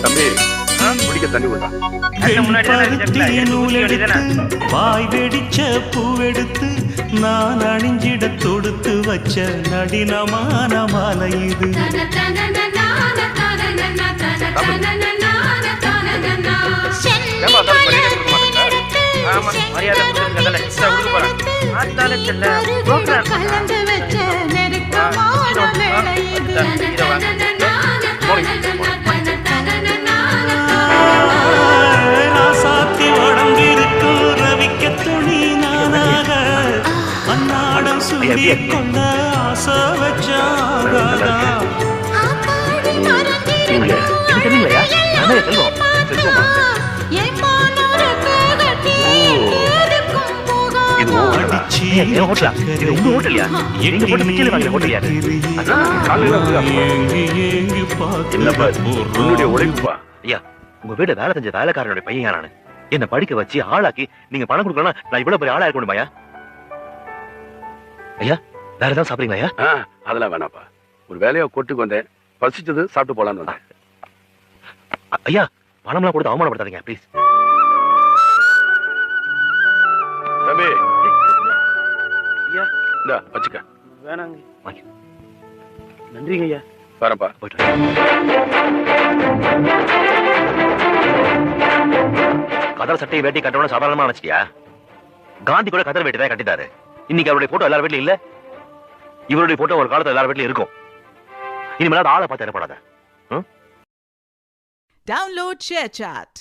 தம்பி குடிக்க தண்ணி விடா. வாய் வெடிச்ச பூவெடுத்து நான் அணிஞ்சிட தொடுத்து வச்ச நடினமான மாலை இது. ராசாத்தி உடம்பிருக்கும் ரவிக்க துணி நானாக அன்னாடம் சுண்டிய கொண்ட ஆசை வச்சாகா. உங்க வீடு வேலை செஞ்ச வேலைக்காரனுடைய பையன் நானு. என்ன படிக்க வச்சு ஆளாக்கி நீங்க பணம் கொடுக்கலாம். நான் இவ்வளவு பெரிய ஆளா இருக்கணும் ஐயா. ஐயா வேற ஏதாவது சாப்பிடுறீங்களா ஐயா? அதெல்லாம் வேணாப்பா. ஒரு வேலையா கொட்டுக்கு வந்தேன், பசிச்சது சாப்பிட்டு போலான்னு வந்தேன். ஐயா பணம்லாம் கொடுத்து அவமானப்படுத்தாதீங்க ப்ளீஸ். தம்பி ஐயா இந்தா வச்சுக்க. வேணாங்க. நன்றிங்க ஐயா. வரப்பா. போயிட்டு கதர் சட்டையை வேட்டி கட்டணும் சாதாரணமா நினைச்சிட்டியா? காந்தி கூட கதர் வேட்டி தான் கட்டிட்டாரு. இன்னைக்கு அவருடைய போட்டோ எல்லார் வீட்லயும் இல்ல. இவருடைய போட்டோ ஒரு காலத்துல எல்லார் வீட்லயும் இருக்கும். இனிமேல் ஆளை பார்த்து ஏற்படாத. Download ShareChat.